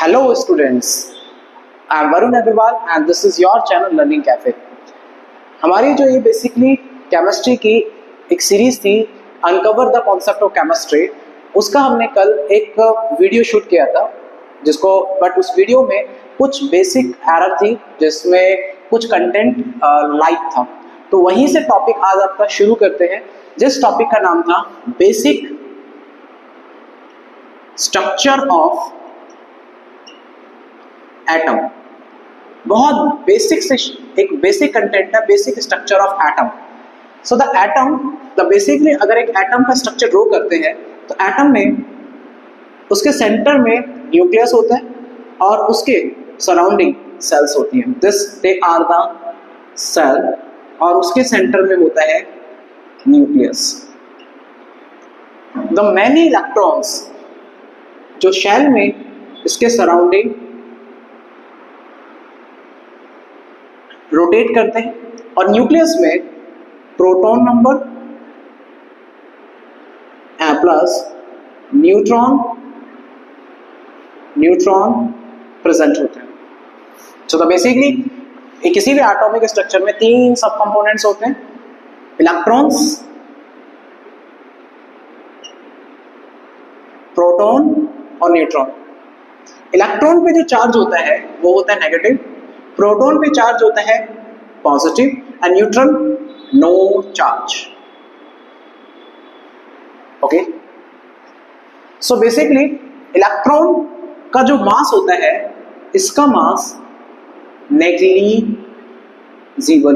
Hello students, I am Varun Agarwal and this is your channel Learning Cafe। हमारी जो ये basically chemistry की एक सीरीज थी uncover the concept of chemistry, उसका हमने कल एक वीडियो शूट किया था जिसको बट उस वीडियो में कुछ बेसिक एरर थी जिसमें कुछ कंटेंट लाइक था। तो वहीं से टॉपिक आज आपका शुरू करते हैं जिस टॉपिक का नाम था बेसिक स्ट्रक्चर ऑफ एटम। बहुत बेसिक से एक बेसिक कंटेंट है basic structure of atom. So the atom the basically अगर एक एटम का स्ट्रक्चर ड्रॉ करते हैं तो एटम में उसके सेंटर में न्यूक्लियस होता है और उसके सराउंडिंग सेल्स होती हैं। This they are the cell और उसके सेंटर में होता है न्यूक्लियस। द मैनी इलेक्ट्रॉन्स जो शेल में इसके सराउंडिंग रोटेट करते हैं और न्यूक्लियस में proton number plus neutron present होते हैं। सो तो बेसिकली किसी भी एटॉमिक स्ट्रक्चर में तीन सब कंपोनेंट्स होते हैं, इलेक्ट्रॉन्स, प्रोटॉन और न्यूट्रॉन। इलेक्ट्रॉन पे जो चार्ज होता है वो होता है नेगेटिव, प्रोटॉन पे चार्ज होता है positive and neutron no charge. Okay, so basically electron का जो मास होता है इसका मास नेग्लिजिबल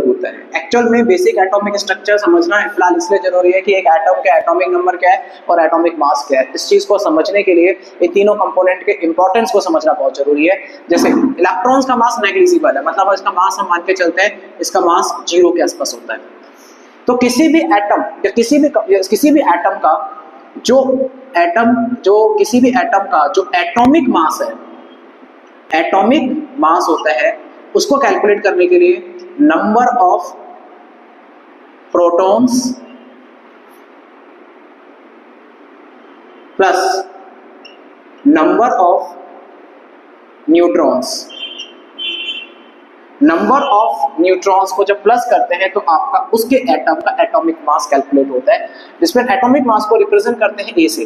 होता है। एक्चुअल में बेसिक एटॉमिक स्ट्रक्चर समझना है फिलहाल इसलिए जरूरी है कि एक एटम का एटॉमिक नंबर क्या है और एटॉमिक मास क्या है। इस चीज को समझने के लिए इन तीनों कंपोनेंट के इंपॉर्टेंस को समझना बहुत जरूरी है। जैसे इलेक्ट्रॉन्स का मास नेग्लिजिबल है, मतलब इसका मास हम मान के चलते हैं इसका मास 0 के आसपास होता है। तो किसी भी एटम या किसी भी एटम का जो एटॉमिक मास है, एटॉमिक मास होता है, उसको कैलकुलेट करने के लिए number of protons plus number of neutrons. Number of neutrons को जब प्लस करते हैं तो आपका उसके एटम का एटॉमिक मास कैलकुलेट होता है, जिसमें एटॉमिक मास को रिप्रेजेंट करते हैं ए से।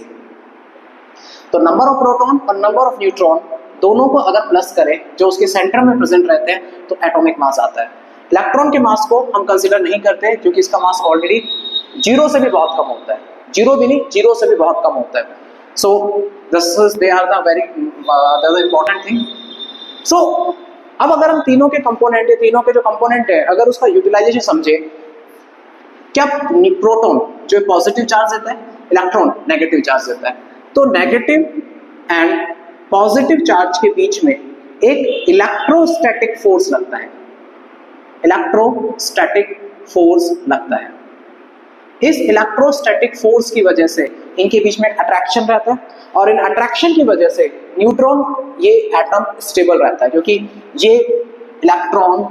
तो नंबर ऑफ प्रोटॉन और नंबर ऑफ न्यूट्रॉन दोनों को अगर प्लस करें जो उसके सेंटर में प्रेजेंट रहते हैं तो एटॉमिक मास आता है। इलेक्ट्रॉन के मास को हम कंसीडर नहीं करते क्योंकि इसका मास ऑलरेडी 0 से भी बहुत कम होता है, 0 भी नहीं 0 से भी बहुत कम होता है। So this is they are the very important thing. So अब अगर हम तीनों के जो कंपोनेंट है अगर उसका यूटिलाइजेशन समझे, क्या प्रोटॉन जो पॉजिटिव चार्ज देता है, इलेक्ट्रॉन नेगेटिव चार्ज देता है, तो नेगेटिव एंड पॉजिटिव चार्ज के बीच में एक इलेक्ट्रोस्टैटिक फोर्स लगता है। इलेक्ट्रोस्टैटिक फोर्स लगता है। इस इलेक्ट्रोस्टैटिक फोर्स की वजह से इनके बीच में अट्रैक्शन रहता है और इन अट्रैक्शन की वजह से न्यूट्रॉन ये एटम स्टेबल रहता है क्योंकि ये इलेक्ट्रॉन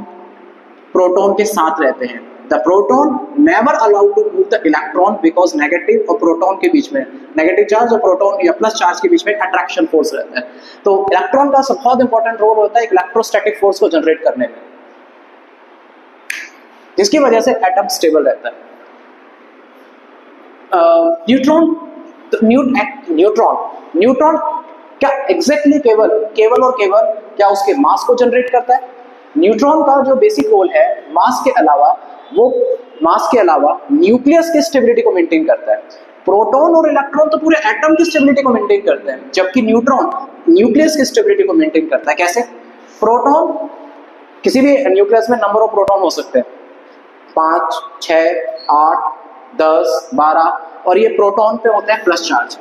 प्रोटॉन के साथ रहते हैं। The proton never allowed to move the electron because negative और प्रोटॉन के बीच में नेगेटिव चार्ज और प्रोटॉन या प्लस चार्ज के बीच में अट्रैक्शन फोर्स रहता है। तो इलेक्ट्रॉन का बहुत इंपॉर्टेंट रोल होता है एक इलेक्ट्रोस्टैटिक फोर्स को जनरेट करने में, जिसकी वजह से एटम स्टेबल रहता है। न्यूट्रॉन क्या एग्जैक्टली केवल और केवल क्या उसके मास को जनरेट करता है। न्यूट्रॉन का जो बेसिक रोल है मास के अलावा न्यूक्लियस की स्टेबिलिटी को मेंटेन करता है। प्रोटॉन और इलेक्ट्रॉन तो पूरे एटम की स्टेबिलिटी को मेंटेन करते हैं, जबकि न्यूट्रॉन न्यूक्लियस की स्टेबिलिटी को मेंटेन करता है। कैसे? प्रोटॉन किसी भी न्यूक्लियस में नंबर ऑफ प्रोटॉन हो सकते हैं 5, 6, 8, 10, 12 और ये प्रोटॉन पे होता है प्लस चार्ज।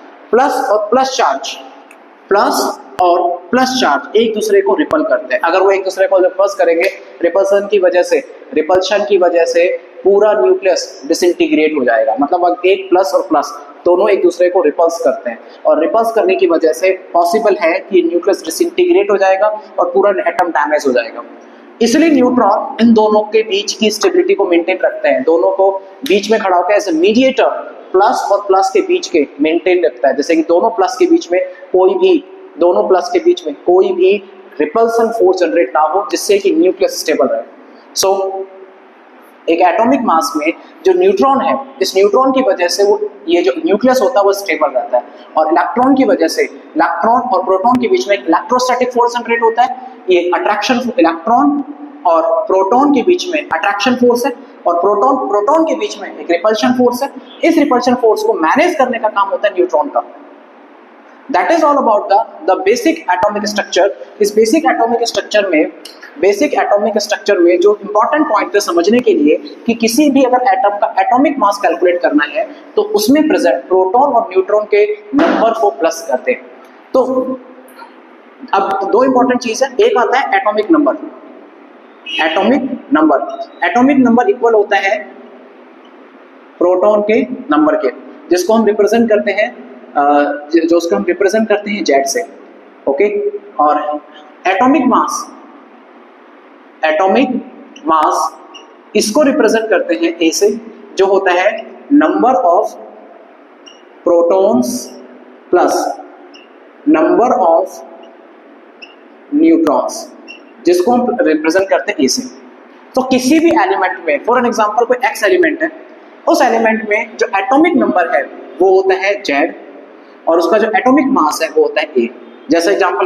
प्लस चार्ज एक दूसरे को रिपल करते हैं। अगर वो एक दूसरे को रिपल्स करेंगे, रिपल्शन की वजह से पूरा न्यूक्लियस डिसइंटीग्रेट हो जाएगा। मतलब एक प्लस और प्लस दोनों एक दूसरे को रिपल्स करते हैं और रिपल्स करने की वजह से पॉसिबल है कि न्यूक्लियस डिसइंटीग्रेट हो जाएगा और पूरा एटम डैमेज हो जाएगा। इसलिए न्यूट्रॉन इन दोनों के बीच की स्टेबिलिटी को मेंटेन रखते हैं, दोनों को बीच में खड़ा होकर एज ए मीडिएटर प्लस और प्लस के बीच के मेंटेन रखता है, जैसे कि दोनों प्लस के बीच में कोई भी दोनों प्लस के बीच में कोई भी रिपल्सन फोर्स जनरेट ना हो जिससे कि न्यूक्लियस स्टेबल रहे। सो एक एटॉमिक मास में जो न्यूट्रॉन है, इस न्यूट्रॉन की वजह से वो ये जो न्यूक्लियस होता है वो स्टेबल रहता है, और इलेक्ट्रॉन की वजह से इलेक्ट्रॉन और प्रोटॉन के बीच में एक इलेक्ट्रोस्टैटिक फोर्स जनरेट होता है। ये अट्रैक्शन, इलेक्ट्रॉन और प्रोटॉन के बीच में अट्रैक्शन फोर्स है, और प्रोटॉन के बीच में एक रिपल्शन फोर्स है। इस रिपल्शन फोर्स को मैनेज करने का काम होता है न्यूट्रॉन का। That is all about the basic atomic structure। इस बेसिक एटॉमिक स्ट्रक्चर में जो इंपॉर्टेंट पॉइंट है समझने के लिए कि किसी भी अगर एटम का एटॉमिक मास कैलकुलेट करना है तो उसमें प्रेजेंट प्रोटॉन और न्यूट्रॉन के नंबर को प्लस करते हैं। तो अब दो इंपॉर्टेंट चीज है, एक आता है atomic number. Atomic number equal होता है प्रोटॉन के नंबर के, जिसको हम रिप्रेजेंट करते हैं जेड से। ओके, और एटॉमिक मास इसको रिप्रेजेंट करते हैं ए से, जो होता है number of protons plus number of neutrons, जिसको हम रिप्रेजेंट करते हैं ए से। तो किसी भी एलिमेंट में, फॉर एन एग्जांपल कोई एक्स एलिमेंट है, उस एलिमेंट में जो एटॉमिक नंबर है वो होता है जेड, और उसका जो एटॉमिक मास है वो होता है ए। जैसे एग्जांपल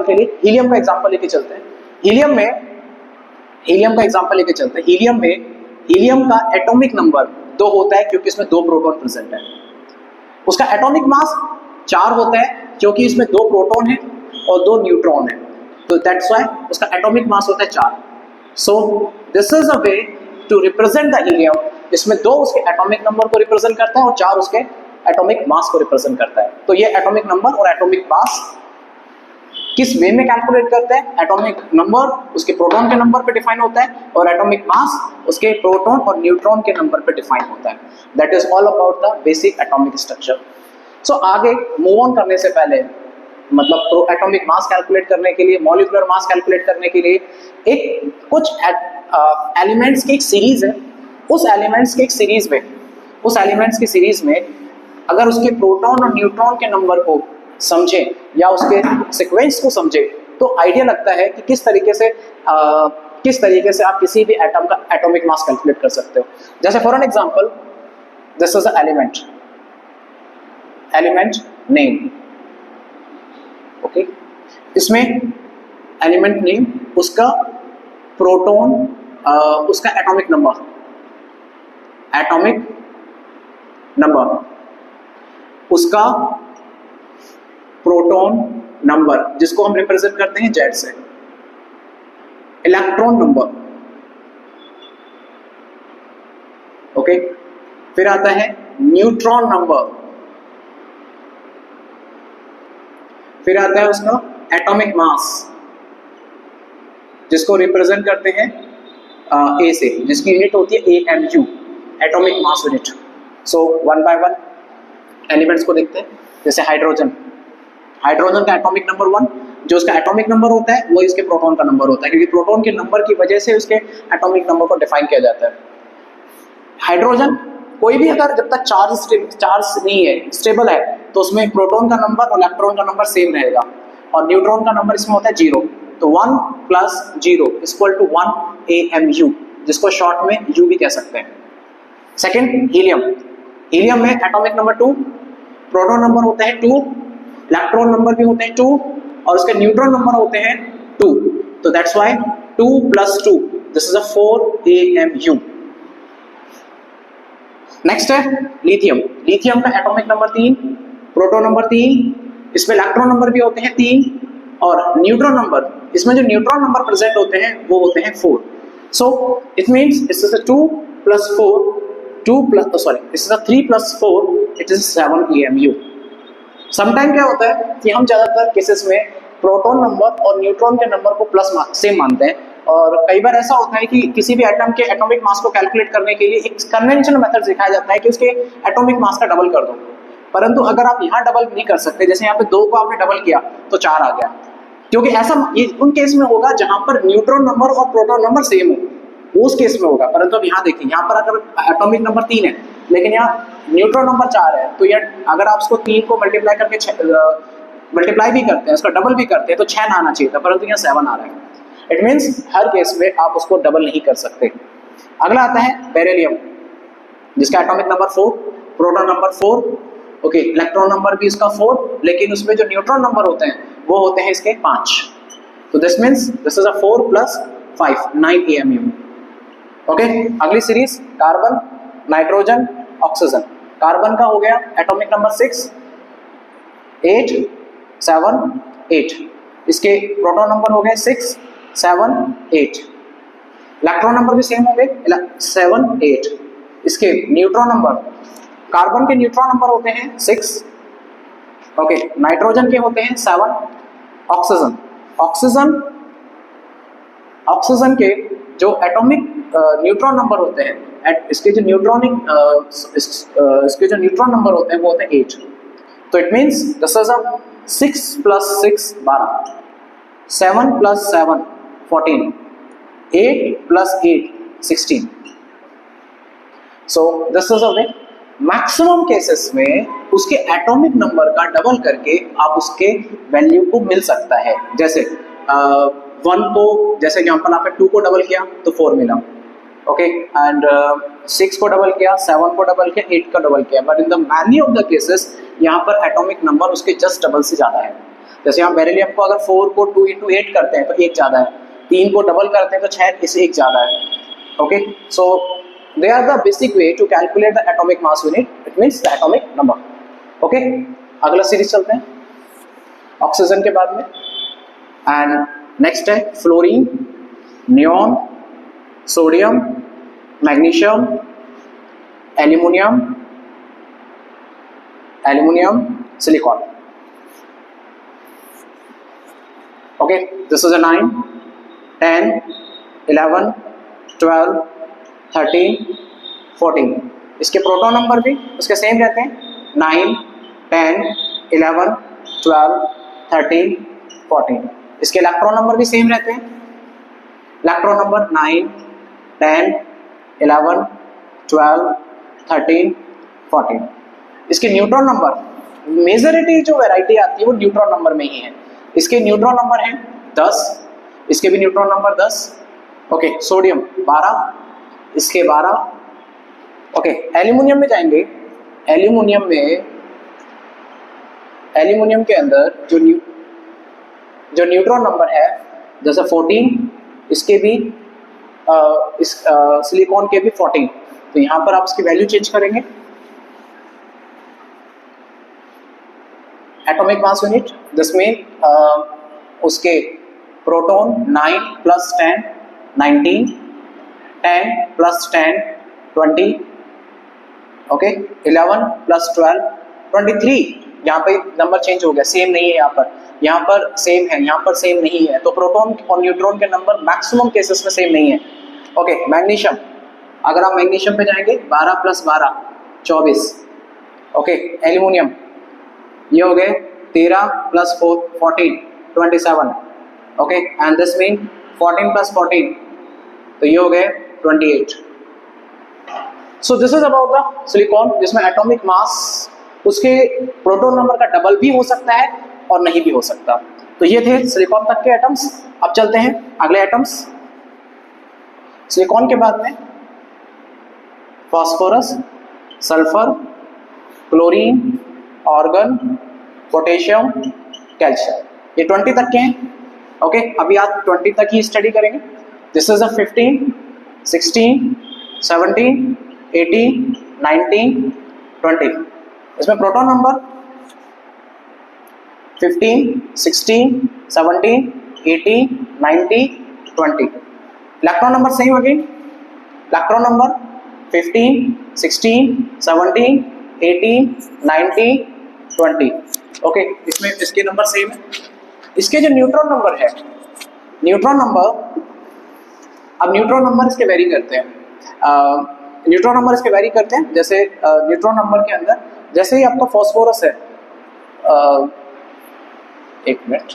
के लिए हीलियम का एग्जांपल लेके चलते हैं। हीलियम का एग्जांपल लेके चलते हैं। हीलियम का एटॉमिक नंबर 2 होता है क्योंकि इसमें 2 प्रोटॉन प्रेजेंट है। उसका एटॉमिक मास 4 होता है क्योंकि इसमें 2 प्रोटॉन है और 2 न्यूट्रॉन है, तो दैट्स व्हाई उसका एटॉमिक मास होता है 4। So this is a way to represent the helium. इसमें 2 उसके एटॉमिक नंबर को रिप्रेजेंट करता है और 4 उसके एटॉमिक मास को रिप्रेजेंट करता है। तो ये एटॉमिक नंबर और एटॉमिक मास किस वे में कैलकुलेट करते हैं? एटॉमिक नंबर उसके प्रोटॉन के नंबर पे डिफाइन होता है और एटॉमिक मास उसके प्रोटॉन और न्यूट्रॉन के नंबर पे डिफाइन होता है। That is all about the basic atomic structure. So आगे मूव ऑन करने से पहले, मतलब एटॉमिक मास कैलकुलेट करने के लिए, मॉलिक्यूलर मास कैलकुलेट करने के लिए एक कुछ एलिमेंट्स की एक सीरीज है। उस एलिमेंट्स की सीरीज में अगर उसके प्रोटॉन और न्यूट्रॉन के नंबर को समझें या उसके सीक्वेंस को समझें तो आइडिया लगता है कि किस तरीके से आप किसी भी एटम का एटॉमिक मास कैलकुलेट कर सकते हो। जैसे for an example, this is a element name. Okay, इसमें एलिमेंट नेम, उसका प्रोटॉन, उसका एटॉमिक नंबर, उसका प्रोटॉन नंबर जिसको हम रिप्रेजेंट करते हैं जेड से, इलेक्ट्रॉन नंबर। ओके, फिर आता है न्यूट्रॉन नंबर, फिर आता है उसका एटॉमिक मास जिसको रिप्रेजेंट करते हैं ए से, जिसकी यूनिट होती है AMU, atomic mass unit. So one by one elements को देखते हैं। जैसे हाइड्रोजन का एटॉमिक नंबर 1, जो उसका एटॉमिक नंबर होता है वो इसके प्रोटॉन का नंबर होता है, क्योंकि प्रोटॉन के नंबर की वजह से उसके एटॉमिक नंबर को डिफाइन किया जाता है। हाइड्रोजन कोई भी अगर जब तक चार्ज नहीं है, स्टेबल है, तो उसमें प्रोटॉन का नंबर और इलेक्ट्रॉन का नंबर सेम रहेगा, और न्यूट्रॉन का नंबर इसमें होता है 0। तो 1 + 0 = 1 AMU, जिसको शॉर्ट में U भी कह सकते हैं। सेकेंड, हीलियम में एटॉमिक नंबर 2, प्रोटॉन नंबर होता है 2, इलेक्ट्रॉन नंबर भी होते हैं 2, और उसके न्यूट्रॉन नंबर होते हैं 2। तो that's why 2 + 2, this is a 4 AMU। Next है लिथियम का एटॉमिक नंबर 3, प्रोटॉन नंबर 3, इसमें इलेक्ट्रॉन नंबर भी होते हैं 3, और न्यूट्रॉन नंबर, इसमें जो न्यूट्रॉन नंबर प्रेजेंट होते हैं वो होते हैं 4। So it means this is a 3 + 4, it is 7 AMU। Sometime क्या होता है कि हम ज्यादातर केसेस में प्रोटॉन नंबर और न्यूट्रॉन के नंबर को सेम मानते हैं, और कई बार ऐसा होता है कि किसी भी एटम के एटॉमिक मास को कैलकुलेट करने के लिए एक कन्वेंशनल मेथड दिखाया जाता है कि उसके एटॉमिक मास का डबल कर दो। परंतु अगर आप यहाँ डबल नहीं कर सकते, जैसे यहाँ पे 2 को आपने डबल किया तो 4 आ गया, क्योंकि ऐसा उन केस में होगा जहां पर न्यूट्रॉन नंबर और प्रोटॉन नंबर सेम हो, उस केस में होगा। परंतु अब यहाँ देखिए, यहाँ पर अगर एटॉमिक नंबर 3 है लेकिन यहाँ न्यूट्रॉन नंबर 4 है, तो यार अगर आप उसको 3 को मल्टीप्लाई करके मल्टीप्लाई भी करते हैं, उसका डबल भी करते हैं, तो 6 आना चाहिए था, परंतु यहाँ 7 आ रहा है। इट मीन्स हर केस में आप उसको डबल नहीं कर सकते। अगला आता है बेरिलियम, जिसका atomic number 4, proton number 4, okay, electron number भी इसका 4, लेकिन उसमें जो न्यूट्रॉन नंबर होते हैं वो होते हैं इसके 5। तो this means this is a 4 + 5 9 AMU। Okay, अगली series carbon, nitrogen, oxygen. Carbon का हो गया एटॉमिक नंबर 6 8 7 8, इसके प्रोटॉन नंबर हो गए 6 7 8, इलेक्ट्रॉन नंबर भी सेम होंगे 7 8, इसके न्यूट्रॉन नंबर, कार्बन के न्यूट्रॉन नंबर होते हैं 6, ओके, नाइट्रोजन के होते हैं 7, ऑक्सीजन ऑक्सीजन ऑक्सीजन के जो एटॉमिक न्यूट्रॉन नंबर होते हैं, इसके जो इसके जो न्यूट्रॉन नंबर होते हैं वो होते हैं 8। तो it means this is a 6 + 6 12, 7 + 7 14, 8 + 8 16। So this is a way. Maximum cases में उसके एटॉमिक नंबर का डबल करके आप उसके वैल्यू को मिल सकता है। जैसे 1 को, जैसे एग्जांपल आपने 2 को डबल किया तो 4 मिला, ओके, एंड 6 को डबल किया, 7 को डबल किया, 8 का डबल किया, but in the many of the cases यहाँ पर एटॉमिक नंबर उसके जस्ट डबल से ज्यादा है। जैसे यहाँ बेरिलियम को अगर 4 को 2 × 8 करते हैं तो 1 ज्यादा है, 3 को डबल करते हैं तो 6 इससे 1 ज्यादा है। Okay, so they are the basic way to calculate the atomic mass unit, it means the atomic number। okay, अगला सीरीज चलते हैं ऑक्सीजन के बाद में, एंड नेक्स्ट है fluorine, neon, sodium, magnesium, aluminium, silicon. Okay, this is अ 9 10 11 12 13 14, इसके proton number भी उसके सेम रहते हैं 9 10 11 12 13 14, इसके इलेक्ट्रॉन नंबर भी सेम रहते हैं, इलेक्ट्रॉन नंबर 9 10 11 12 13 14, इसके न्यूट्रॉन नंबर, मेजॉरिटी जो वैरायटी आती है वो न्यूट्रॉन नंबर में ही है। इसके न्यूट्रॉन नंबर है 10, इसके भी न्यूट्रॉन नंबर 10, ओके, सोडियम 12, इसके 12, ओके, एल्यूमिनियम में जाएंगे, एल्यूमिनियम के अंदर जो न्यूट्रॉन नंबर है जैसे 14, इसके भी सिलिकॉन के भी 14, तो यहाँ पर आप इसकी वैल्यू चेंज करेंगे। एटॉमिक मास यूनिट, जिसमें उसके प्रोटॉन 9 + 10 19, 10 + 10 20, ओके, 11 + 12 23, यहाँ पे नंबर चेंज हो गया, सेम नहीं है, यहाँ पर सेम है, यहाँ पर सेम नहीं है, तो प्रोटॉन और न्यूट्रॉन के नंबर मैक्सिमम केसेस में सेम नहीं है। ओके, मैग्नीशियम, अगर आप मैग्नीशियम पे जाएंगे 12 + 12 24, ओके, एल्यूमिनियम ये हो गए 13 + 4 14 27, ओके, एंड दिस मीन 14 + 14, तो ये हो गए 28। सो this is about the silicon, जिसमें एटॉमिक मास उसके प्रोटॉन नंबर का डबल भी हो सकता है और नहीं भी हो सकता। तो ये थे सिलिकॉन तक के एटम्स। अब चलते हैं अगले एटम्स। सिलिकॉन के बाद में phosphorus, sulphur, chlorine, organ, potassium, calcium, ये 20 तक के हैं। ओके, अभी आप 20 तक ही स्टडी करेंगे। This is the 15 16 17 18 19 20। इसमें proton number 15 16 17 18 19 20। Electron number same again, electron number 15 16 17 18 19 20। Okay, इसमें इसके नंबर सेम है। इसके जो न्यूट्रॉन नंबर है, न्यूट्रॉन नंबर, अब न्यूट्रॉन नंबर इसके वेरी करते हैं, न्यूट्रॉन नंबर इसके वेरी करते हैं। जैसे न्यूट्रॉन नंबर के अंदर जैसे ही आपका फास्फोरस है, एक मिनट,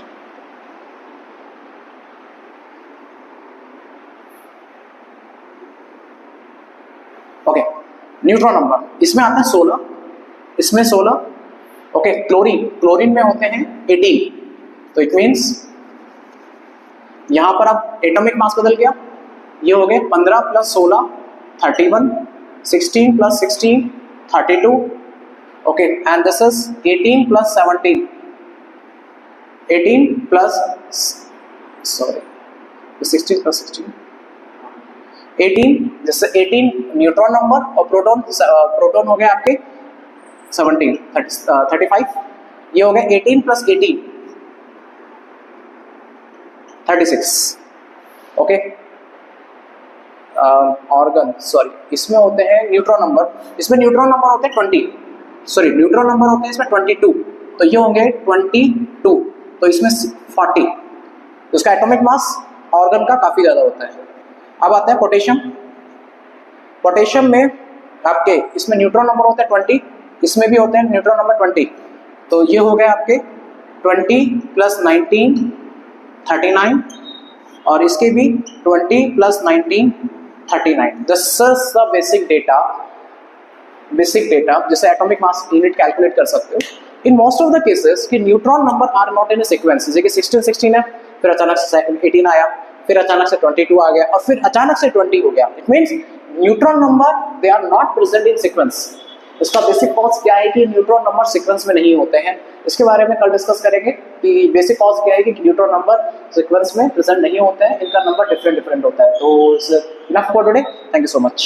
ओके, न्यूट्रॉन नंबर, इसमें आता है 16, इसमें 16। ओके, क्लोरीन में होते हैं 18, तो इट मीन्स यहां पर अब एटॉमिक मास बदल गया, ये हो गए 15 plus 16 31, 16 plus 16 32, okay, and this is 18 plus 17, 18 plus 16 plus 16 18, जैसे 18 न्यूट्रॉन नंबर और प्रोटॉन हो गए आपके 17 35, ये हो गए 18 प्लस 18 36, ओके। ऑर्गन सॉरी, इसमें होते हैं न्यूट्रॉन नंबर, इसमें न्यूट्रॉन नंबर होते हैं 20, सॉरी न्यूट्रॉन नंबर होते हैं इसमें 22, तो ये होंगे 22, तो इसमें 40, तो इसका एटॉमिक मास ऑर्गन का काफी ज्यादा होता है। अब आता है पोटेशियम, पोटेशियम में आपके इसमें न्यूट्रॉन नंबर होते हैं 20, इसमें भी होते हैं न्यूट्रॉन नंबर 20, तो ये हो गए आपके 20 प्लस 19 39, और इसके भी 20 plus 19 39। This is the basic data जिससे एटॉमिक मास यूनिट कैलकुलेट कर सकते हो। In most of the cases कि neutron number are not in a sequence, जैसे कि 16 है, फिर अचानक से 18 आया, फिर अचानक से 22 आ गया, और फिर अचानक से 20 हो गया। It means neutron number they are not present in sequence. इसका बेसिक कॉज क्या है कि न्यूट्रॉन नंबर सीक्वेंस में नहीं होते हैं, इसके बारे में कल डिस्कस करेंगे कि बेसिक कॉज क्या है कि न्यूट्रॉन नंबर सीक्वेंस में प्रेजेंट नहीं होते हैं, इनका नंबर डिफरेंट होता है। तो enough for today, thank you so much.